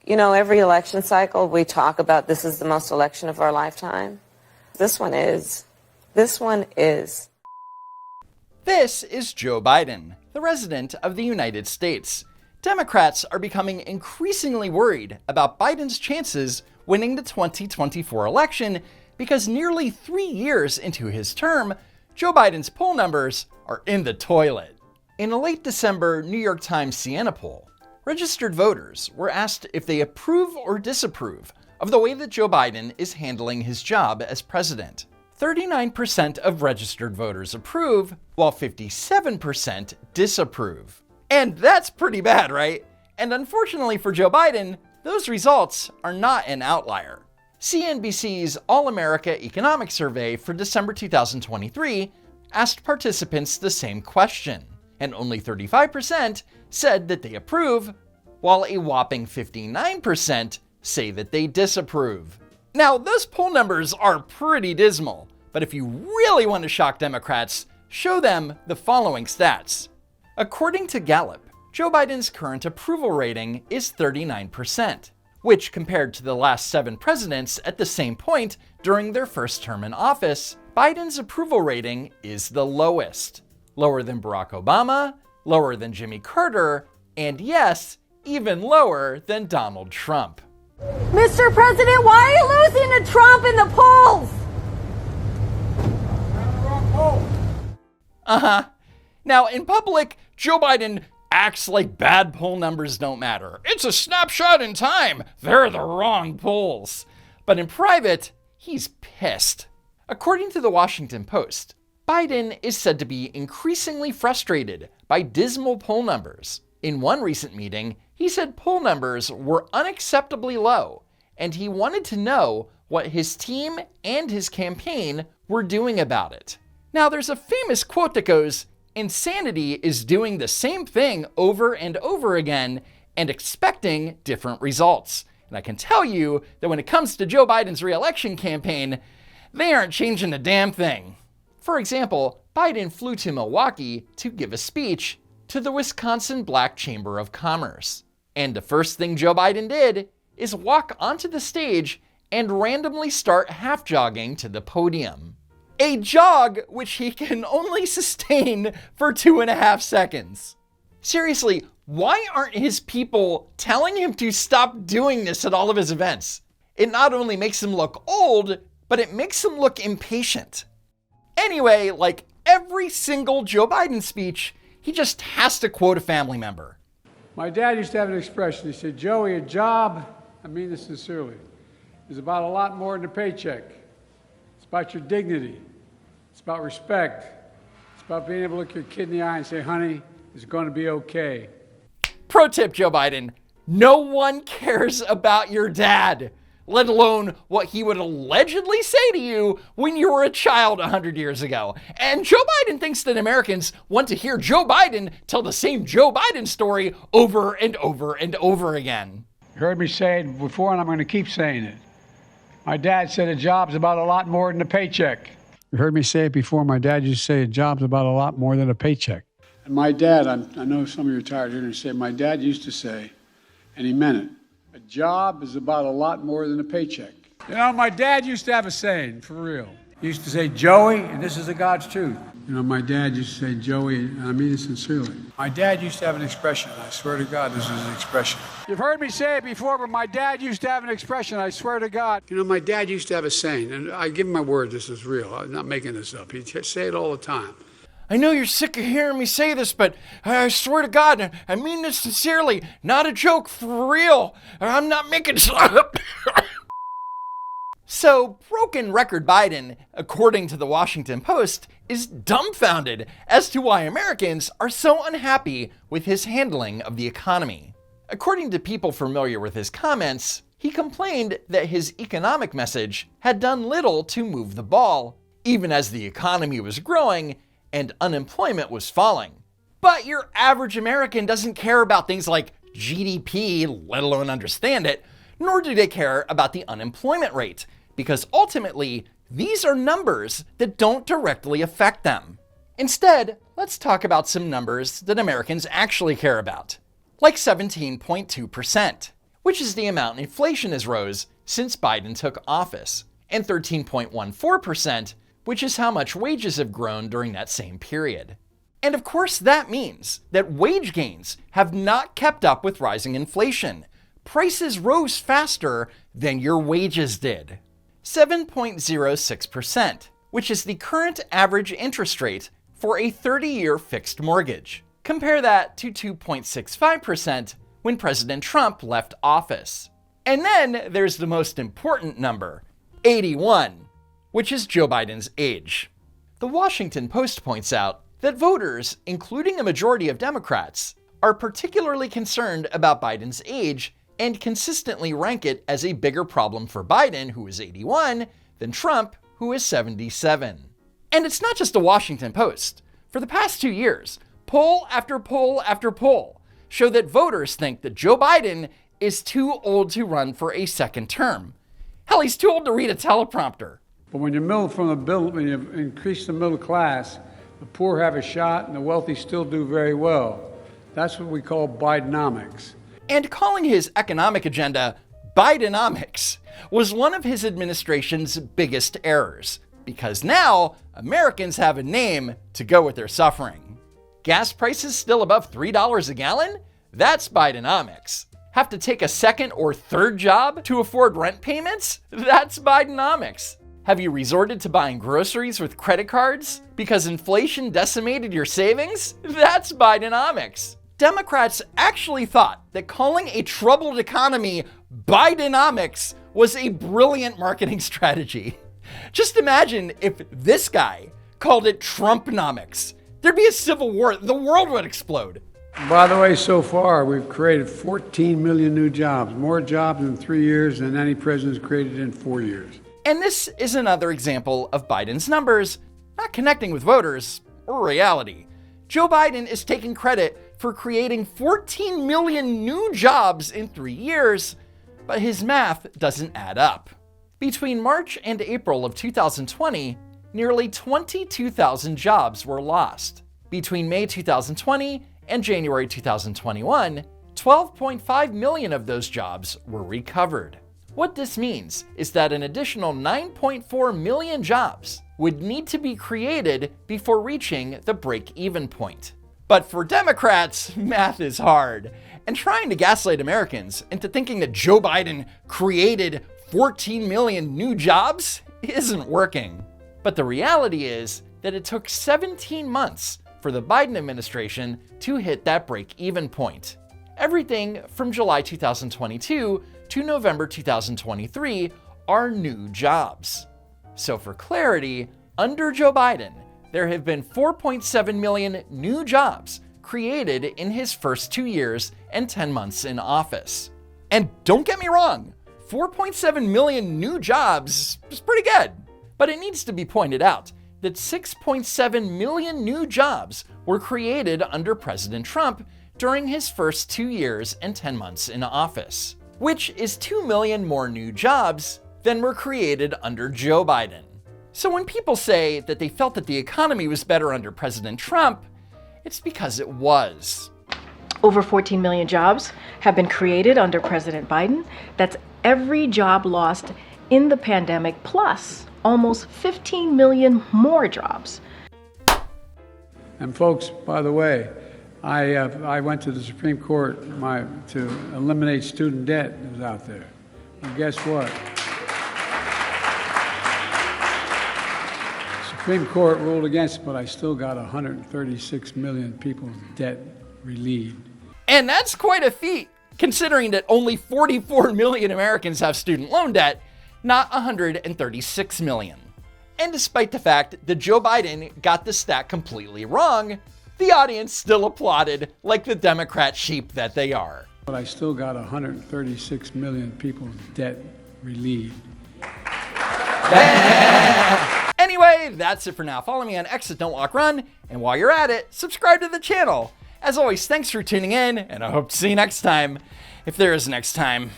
You know, every election cycle we talk about this is the most election of our lifetime. This one is. This one is. This is Joe Biden, the President of the United States. Democrats are becoming increasingly worried about Biden's chances winning the 2024 election because nearly 3 years into his term, Joe Biden's poll numbers are in the toilet. In a late December New York Times Siena poll, registered voters were asked if they approve or disapprove of the way that Joe Biden is handling his job as president. 39% of registered voters approve, while 57% disapprove. And that's pretty bad, right? And unfortunately for Joe Biden, those results are not an outlier. CNBC's All-America Economic Survey for December 2023 asked participants the same question, and only 35% said that they approve, while a whopping 59% say that they disapprove. Now, those poll numbers are pretty dismal, but if you really want to shock Democrats, show them the following stats. According to Gallup, Joe Biden's current approval rating is 39%, which compared to the last 7 presidents at the same point during their first term in office, Biden's approval rating is the lowest. Lower than Barack Obama, lower than Jimmy Carter, and yes, even lower than Donald Trump. Mr. President, why are you losing to Trump in the polls? Now, in public, Joe Biden acts like bad poll numbers don't matter. It's a snapshot in time. They're the wrong polls. But in private, he's pissed. According to the Washington Post, Biden is said to be increasingly frustrated by dismal poll numbers. In one recent meeting, he said poll numbers were unacceptably low, and he wanted to know what his team and his campaign were doing about it. Now, there's a famous quote that goes, "Insanity is doing the same thing over and over again and expecting different results." And I can tell you that when it comes to Joe Biden's re-election campaign, they aren't changing a damn thing. For example, Biden flew to Milwaukee to give a speech to the Wisconsin Black Chamber of Commerce. And the first thing Joe Biden did is walk onto the stage and randomly start half jogging to the podium. A jog which he can only sustain for 2.5 seconds. Seriously, why aren't his people telling him to stop doing this at all of his events? It not only makes him look old, but it makes him look impatient. Anyway, like every single Joe Biden speech, he just has to quote a family member. My dad used to have an expression. He said, "Joey, a job, I mean this sincerely, is about a lot more than a paycheck. It's about your dignity. It's about respect. It's about being able to look your kid in the eye and say, honey, it's going to be okay." Pro tip, Joe Biden, no one cares about your dad, let alone what he would allegedly say to you when you were a child 100 years ago. And Joe Biden thinks that Americans want to hear Joe Biden tell the same Joe Biden story over and over and over again. You heard me say it before, and I'm going to keep saying it. My dad said a job's about a lot more than a paycheck. You heard me say it before. My dad used to say a job's about a lot more than a paycheck. And my dad, I know some of you are tired of hearing me say, my dad used to say, and he meant it, a job is about a lot more than a paycheck. You know, my dad used to have a saying, for real. He used to say, Joey, and this is the God's truth. You know, my dad used to say, Joey, and I mean it sincerely. My dad used to have an expression. I swear to God, this is an expression. You've heard me say it before, but my dad used to have an expression. I swear to God. You know, my dad used to have a saying, and I give him my word, this is real. I'm not making this up. He'd say it all the time. I know you're sick of hearing me say this, but I swear to God, I mean this sincerely. Not a joke, for real. I'm not making this up. So, broken record Biden, according to the Washington Post, is dumbfounded as to why Americans are so unhappy with his handling of the economy. According to people familiar with his comments, he complained that his economic message had done little to move the ball, even as the economy was growing and unemployment was falling. But your average American doesn't care about things like GDP, let alone understand it, nor do they care about the unemployment rate, because ultimately, these are numbers that don't directly affect them. Instead, let's talk about some numbers that Americans actually care about, like 17.2%, which is the amount inflation has rose since Biden took office, and 13.14%, which is how much wages have grown during that same period. And of course, that means that wage gains have not kept up with rising inflation. Prices rose faster than your wages did. 7.06%, which is the current average interest rate for a 30-year fixed mortgage. Compare that to 2.65% when President Trump left office. And then there's the most important number, 81, which is Joe Biden's age. The Washington Post points out that voters, including a majority of Democrats, are particularly concerned about Biden's age and consistently rank it as a bigger problem for Biden, who is 81, than Trump, who is 77. And it's not just the Washington Post. For the past 2 years, poll after poll after poll show that voters think that Joe Biden is too old to run for a second term. Hell, he's too old to read a teleprompter. But when you increase the middle class, the poor have a shot and the wealthy still do very well. That's what we call Bidenomics. And calling his economic agenda Bidenomics was one of his administration's biggest errors, because now Americans have a name to go with their suffering. Gas prices still above $3 a gallon? That's Bidenomics. Have to take a second or third job to afford rent payments? That's Bidenomics. Have you resorted to buying groceries with credit cards because inflation decimated your savings? That's Bidenomics. Democrats actually thought that calling a troubled economy Bidenomics was a brilliant marketing strategy. Just imagine if this guy called it Trumponomics. There'd be a civil war. The world would explode. By the way, so far, we've created 14 million new jobs, more jobs in 3 years than any president's created in 4 years. And this is another example of Biden's numbers not connecting with voters or reality. Joe Biden is taking credit for creating 14 million new jobs in 3 years, but his math doesn't add up. Between March and April of 2020, nearly 22,000 jobs were lost. Between May 2020 and January 2021, 12.5 million of those jobs were recovered. What this means is that an additional 9.4 million jobs would need to be created before reaching the break-even point. But for Democrats, math is hard, and trying to gaslight Americans into thinking that Joe Biden created 14 million new jobs isn't working. But the reality is that it took 17 months for the Biden administration to hit that break-even point. Everything from July 2022 to November 2023 are new jobs. So for clarity, under Joe Biden, there have been 4.7 million new jobs created in his first 2 years and 10 months in office. And don't get me wrong, 4.7 million new jobs is pretty good. But it needs to be pointed out that 6.7 million new jobs were created under President Trump during his first 2 years and 10 months in office, which is 2 million more new jobs than were created under Joe Biden. So when people say that they felt that the economy was better under President Trump, it's because it was. Over 14 million jobs have been created under President Biden. That's every job lost in the pandemic, plus almost 15 million more jobs. And folks, by the way, I went to the Supreme Court to eliminate student debt that was out there. And guess what? The Supreme Court ruled against it, but I still got 136 million people's debt relieved. And that's quite a feat, considering that only 44 million Americans have student loan debt, not 136 million. And despite the fact that Joe Biden got the stat completely wrong, the audience still applauded like the Democrat sheep that they are. But I still got 136 million people's debt relieved. Anyway, that's it for now. Follow me on X at Don't Walk Run, and while you're at it, subscribe to the channel. As always, thanks for tuning in, and I hope to see you next time, if there is a next time.